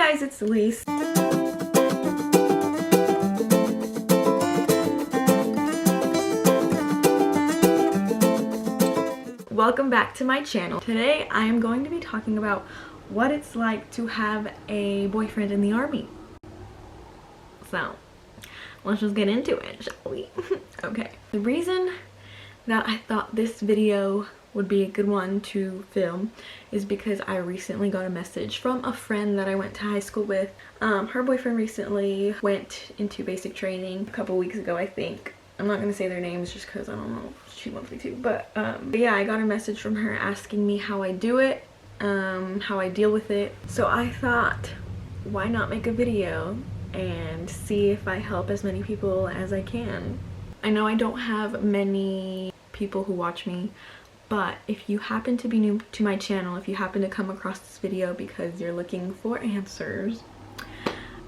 guys, it's Elise. Welcome back to my channel. Today I am going to be talking about what it's like to have a boyfriend in the army. So let's just get into it, shall we? Okay. The reason that I thought this video would be a good one to film is because I recently got a message from a friend that I went to high school with. Her boyfriend recently went into basic training a couple weeks ago, I think. I'm not gonna say their names just because I don't know if she wants me to, but yeah, I got a message from her asking me how I do it, how I deal with it. So I thought, why not make a video and see if I help as many people as I can. I know I don't have many people who watch me, but if you happen to be new to my channel, if you happen to come across this video because you're looking for answers,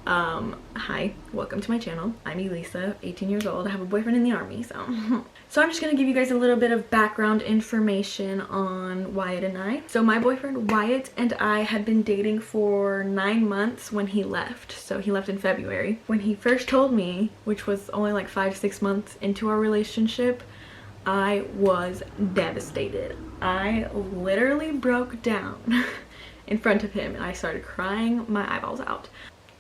hi, welcome to my channel. I'm Elisa, 18 years old. I have a boyfriend in the army, so I'm just gonna give you guys a little bit of background information on Wyatt and I. So my boyfriend Wyatt and I had been dating for 9 months when he left. So he left in February. When he first told me, which was only like 5-6 months into our relationship, I was devastated. I literally broke down in front of him and I started crying my eyeballs out.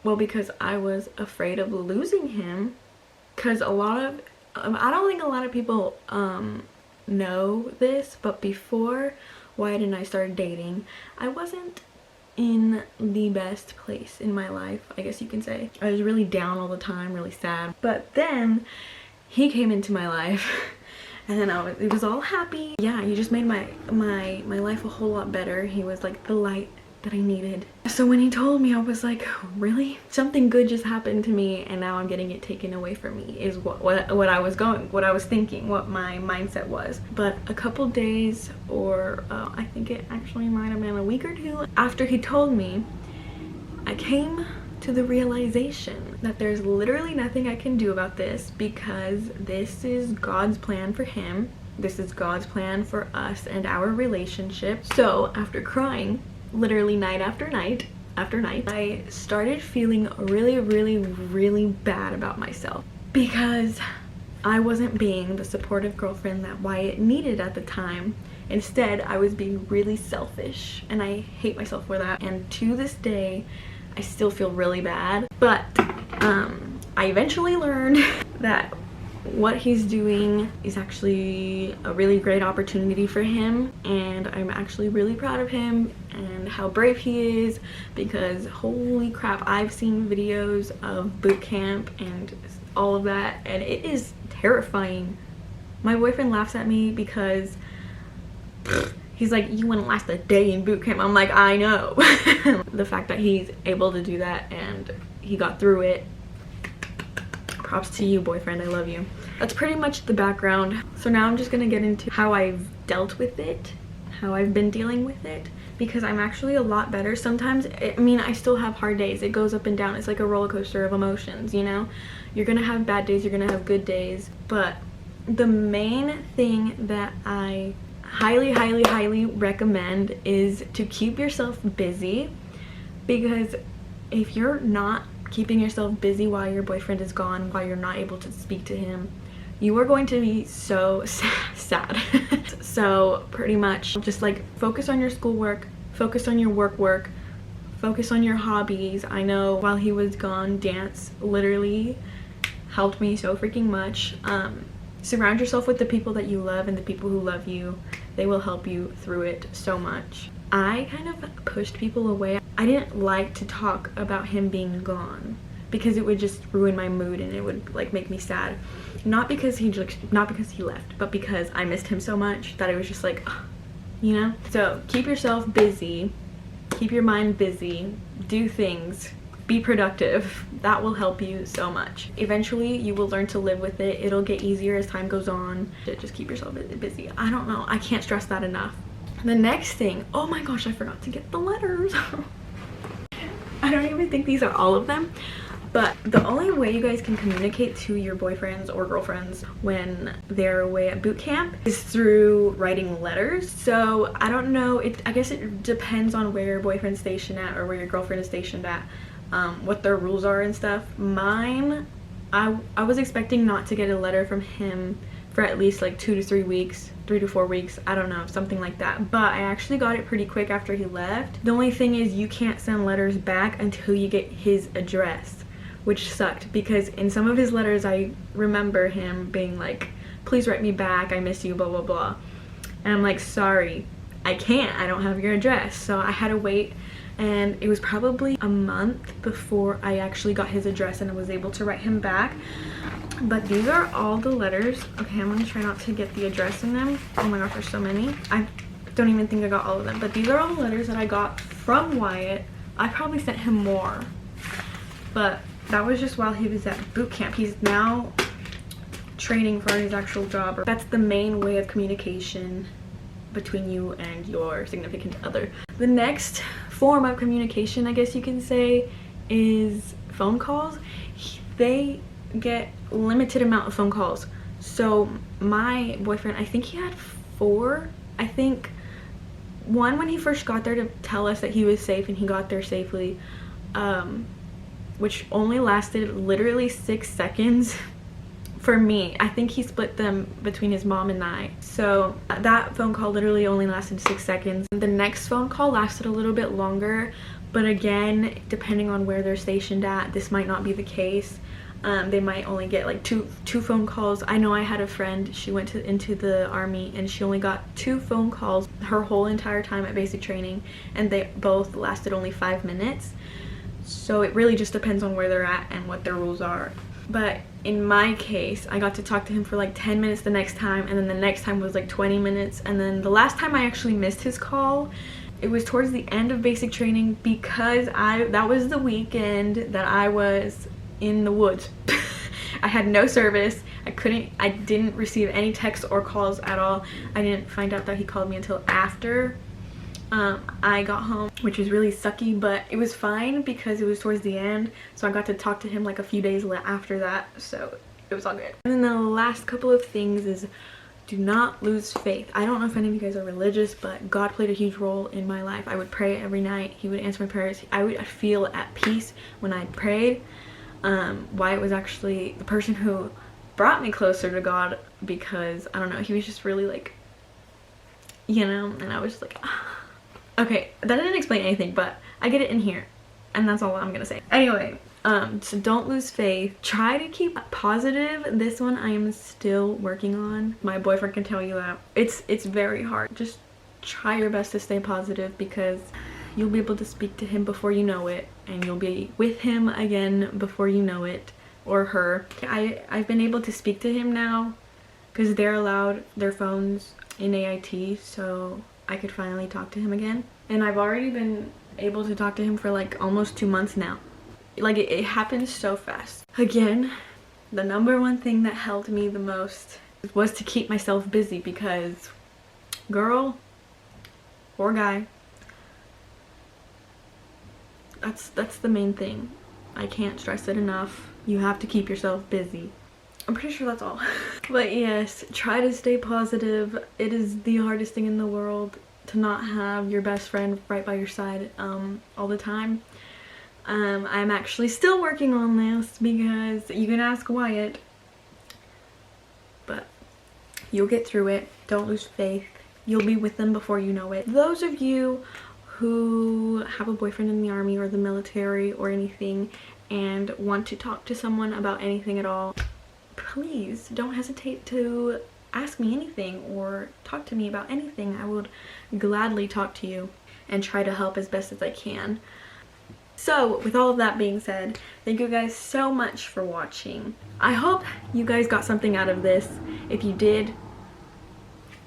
Well, because I was afraid of losing him, because I don't think a lot of people know this, but before Wyatt and I started dating, I wasn't in the best place in my life, I guess you can say. I was really down all the time, really sad. But then he came into my life and then it was all happy. Yeah, he just made my life a whole lot better. He was like the light that I needed. So when he told me, I was like, really? Something good just happened to me and now I'm getting it taken away from me, is what I was thinking, what my mindset was. But a couple days, or I think it actually might have been a week or two after he told me, I came to the realization that there's literally nothing I can do about this, because this is God's plan for him. This is God's plan for us and our relationship. So after crying literally night after night after night, I started feeling really bad about myself, because I wasn't being the supportive girlfriend that Wyatt needed at the time. Instead, I was being really selfish, and I hate myself for that. And to this day, I still feel really bad. But I eventually learned that what he's doing is actually a really great opportunity for him, and I'm actually really proud of him and how brave he is, because holy crap, I've seen videos of boot camp and all of that, and it is terrifying. My boyfriend laughs at me because he's like, you wouldn't last a day in boot camp. I'm like, I know. The fact that he's able to do that and he got through it, props to you, boyfriend. I love you. That's pretty much the background. So now I'm just gonna get into how I've dealt with it, how I've been dealing with it, because I'm actually a lot better. Sometimes, I mean, I still have hard days. It goes up and down. It's like a roller coaster of emotions, you know? You're gonna have bad days, you're gonna have good days. But the main thing that I highly recommend is to keep yourself busy, because if you're not keeping yourself busy while your boyfriend is gone, while you're not able to speak to him, you are going to be so sad. So pretty much just like focus on your schoolwork, focus on your work, focus on your hobbies. I know while he was gone, dance literally helped me so freaking much. Surround yourself with the people that you love and the people who love you. They will help you through it so much. I kind of pushed people away. I didn't like to talk about him being gone, because it would just ruin my mood and it would like make me sad. Not because he left, but because I missed him so much that it was just like, ugh, you know? So keep yourself busy, keep your mind busy, do things, be productive. That will help you so much. Eventually you will learn to live with it. It'll get easier as time goes on. Just keep yourself busy. I don't know, I can't stress that enough. The next thing, oh my gosh, I forgot to get the letters. I don't even think these are all of them, But the only way you guys can communicate to your boyfriends or girlfriends when they're away at boot camp is through writing letters. So I don't know, I guess it depends on where your boyfriend's stationed at or where your girlfriend is stationed at, what their rules are and stuff. Mine, I was expecting not to get a letter from him for at least like 2 to 3 weeks, 3 to 4 weeks, I don't know, something like that. But I actually got it pretty quick after he left. The only thing is you can't send letters back until you get his address, which sucked because in some of his letters I remember him being like, please write me back, I miss you, blah blah blah. And I'm like, sorry, I can't, I don't have your address. So I had to wait, and it was probably a month before I actually got his address and I was able to write him back. But these are all the letters. Okay, I'm gonna try not to get the address in them. Oh my gosh, there's so many. I don't even think I got all of them. But these are all the letters that I got from Wyatt. I probably sent him more, but that was just while he was at boot camp. He's now training for his actual job. That's the main way of communication between you and your significant other. The next form of communication, I guess you can say, is phone calls. They get limited amount of phone calls. So my boyfriend, I think he had 4. I think one when he first got there to tell us that he was safe and he got there safely, which only lasted literally 6 seconds for me. I think he split them between his mom and I. So that phone call literally only lasted 6 seconds. The next phone call lasted a little bit longer, but again, depending on where they're stationed at, this might not be the case. They might only get like two phone calls. I know I had a friend, she went into the army and she only got 2 phone calls her whole entire time at basic training, and they both lasted only 5 minutes. So it really just depends on where they're at and what their rules are. But in my case, I got to talk to him for like 10 minutes the next time, and then the next time was like 20 minutes, and then the last time I actually missed his call, it was towards the end of basic training because that was the weekend that I was in the woods. I had no service. I didn't receive any texts or calls at all. I didn't find out that he called me until after I got home, which was really sucky, but it was fine because it was towards the end, so I got to talk to him like a few days after that, so it was all good. And then the last couple of things is, do not lose faith. I don't know if any of you guys are religious, but God played a huge role in my life. I would pray every night. He would answer my prayers. I would feel at peace when I prayed. Wyatt was actually the person who brought me closer to God because, I don't know, he was just really like, you know, and I was just like, ah. Okay, that didn't explain anything, but I get it in here, and that's all I'm gonna say. Anyway, so don't lose faith. Try to keep positive. This one I am still working on. My boyfriend can tell you that. It's very hard. Just try your best to stay positive because you'll be able to speak to him before you know it, and you'll be with him again before you know it, or her. I've been able to speak to him now because they're allowed their phones in AIT, so I could finally talk to him again. And I've already been able to talk to him for like almost 2 months now. Like it happens so fast. Again, the #1 thing that helped me the most was to keep myself busy because, girl or guy, that's the main thing. I can't stress it enough. You have to keep yourself busy. I'm pretty sure that's all. But yes, try to stay positive. It is the hardest thing in the world to not have your best friend right by your side all the time. I'm actually still working on this because you can ask Wyatt, but you'll get through it. Don't lose faith. You'll be with them before you know it. Those of you who have a boyfriend in the army or the military or anything and want to talk to someone about anything at all, please don't hesitate to ask me anything or talk to me about anything. I would gladly talk to you and try to help as best as I can. So with all of that being said, thank you guys so much for watching. I hope you guys got something out of this. If you did,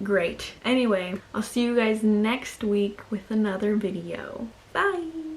great. Anyway, I'll see you guys next week with another video. Bye!